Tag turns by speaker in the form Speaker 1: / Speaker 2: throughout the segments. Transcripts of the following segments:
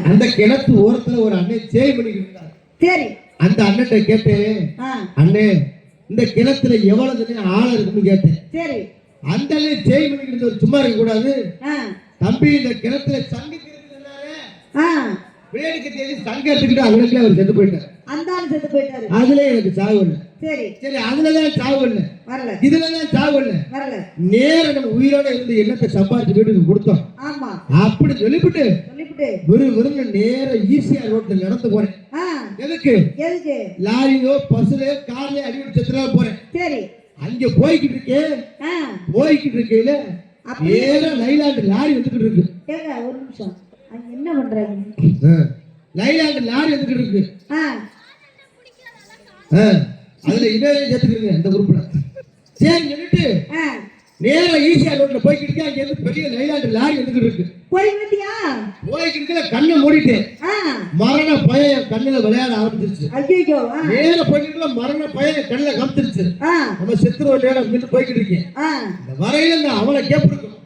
Speaker 1: அந்த கிணத்து ஓரத்துல ஒரு அண்ணன் சேவை பண்ணிக்கிட்டு இருந்தார். சரி, அந்த அண்ணன்ட்ட கேட்டேன், அண்ணே இந்த கிணத்துல எவ்வளவு தண்ணி ஆழம் இருக்குன்னு கேட்டேன். சரி, அந்த அண்ணன் சேவை பண்ணிக்கிட்டு ஒரு சும்மா இருக்க கூடாது தம்பி, இந்த கிணத்துல சங்கு வேடிக்கை தேடி சங்க எடுத்துக்கிட்டு அவங்களுக்கு அவர் செத்து போயிட்டாரு. அந்த ஆள் செத்து போயிட்டாரு. அதுல எனக்கு சாவு இல்லை. சரி சரி, அதுலதான் சாவு இல்லை, வரல. இதுலதான் சாவு இல்லை, வரல. நேர நம்ம உயிரோட இருந்து எண்ணத்தை சம்பாதிச்சு வீட்டுக்கு கொடுத்தோம். ஆமா, அப்படி சொல்லிவிட்டு விரும்பு நேர ஈஸியா ரோட்ல நடந்து போறேன். எதுக்கு? எதுக்கு? லாரியோ பஸ்லயோ கார்லயோ அடிக்கடி செத்துறா போறேன். சரி, அங்க போய்கிட்டு இருக்கேன். போய்கிட்டு இருக்கையில நேர லைலாண்டு லாரி வந்துகிட்டு இருக்கு. ஒரு நிமிஷம், என்ன பண்றாங்க? லைலாண்டு லாரி வந்துகிட்டு இருக்கு. அதுல இவரே சேர்த்துக்கிறீங்க இந்த குரூப்ல. சரி சொல்லிட்டு நேர ஈஸியா ரோட்ல போய்கிட்டு இருக்கேன். அங்க இருந்து பெரிய லைலாண்டு லாரி வந்துகிட்டு இருக்கு. போய்கிட்டு கண்ணை மூடிட்டேன். மரண பயம் கண்ணுல விளையாட ஆரம்பிச்சிருச்சு. நேர போய்கிட்டு மரண பயம் கண்ணுல காமிச்சிருச்சு. நம்ம செத்துருவ நேரம் போய்கிட்டு இருக்கேன். இந்த வரையில அவளை கேப் இருக்கும்.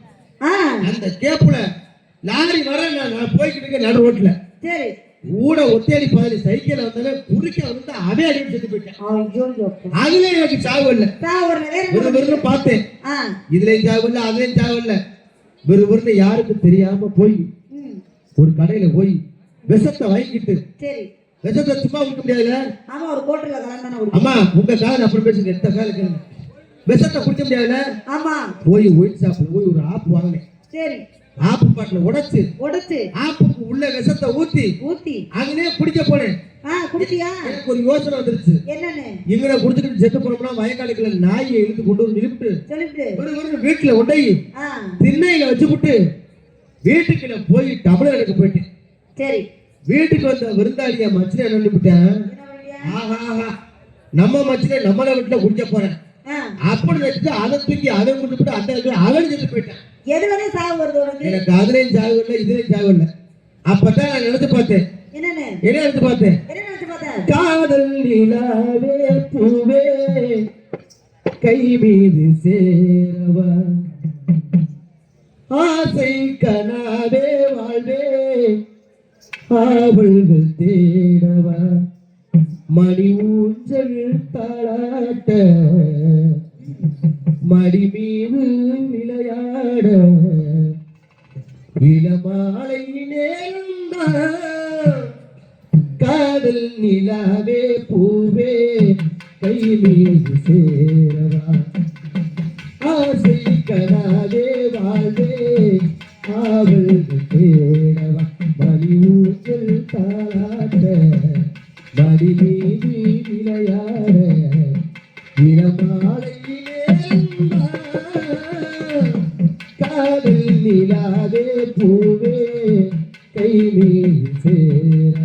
Speaker 1: அந்த கேப்ல லாரி வர நான் போய்கிட்டு இருக்கேன் நடு ரோட்ல. சரி, ஊட ஒத்தேடி பாதி சைக்கிள் வந்தாலே குறுக்க வந்து அதே அடிச்சு செத்து போயிட்டேன். அதுல எனக்கு சாவு இல்ல. வெறும் பார்த்தேன், இதுலயும் சாவு இல்ல அதுலயும் சாவு இல்ல. வெறும் யாருக்கு தெரியாம போய் ஒரு கடையில போய் விஷத்தை வாங்கிட்டு, விஷத்தை சும்மா குடிக்க முடியாதுல்ல. ஆமா, உங்க காலம் அப்படி பேசுங்க, எந்த காலம் விஷத்தை குடிக்க முடியாதுல்ல. ஆமா, போய் ஒயின் ஷாப்ல போய் ஒரு ஆப் வாங்கினேன். சரி, ஆப்பு பாட்டில உடைச்சு ஆப்புக்கு உள்ள விஷத்தை ஊத்தி அங்கனே குடிக்க போனேன். எனக்கு ஒரு யோசனை வந்துருச்சு. என்னன்னு? இங்கட குடிச்சிட்டு செத்து போனோம்னா வயக்காடுக்குள்ள நாயை இழுத்து கொண்டு வந்து நிறுத்து வீட்டுல உடை திண்ணையில வச்சுவிட்டு வீட்டுக்குள்ள போய் டபுள் எடுக்க போயிட்டேன். சரி, வீட்டுக்கு வந்த விருந்தாளிய மச்சினை நின்றுட்டேன். ஆஹா, நம்ம மச்சினை நம்மள வீட்டுல குடிக்க போறேன் அப்படி வச்சுட்டு அதை தூக்கி அதை குடிச்சுட்டு அந்த அவன் செத்து போயிட்டேன். எதுலதான் சாவு வருது உனக்கு? எனக்கு அதுலயும் சாவு இல்லை இதுலயும் சாவு இல்லை. அப்பதான் நான் நினைச்சு பார்த்தேன். என்ன நினைச்சு பார்த்தேன்? காதல் நிலாவே பூவே கை மீது சேரவா, ஆசை கனாவே வாழ்வே ஆவல்கள் தேடவா, மணி ஊஞ்சல் தாளாட்ட மடி மீது விளையாட, இளமாலை நேர்ந்தான் காதல் நிலாவே பூவே கை மீது சேரவா, ஆசை கனாவே வாழ்வே ஆவல் தேடவா, மணி ஊஞ்சல் தாளாட்ட மடி மீது விளையாட, இளமாலை காதல் நிலாவே பூவே கை மீது சேர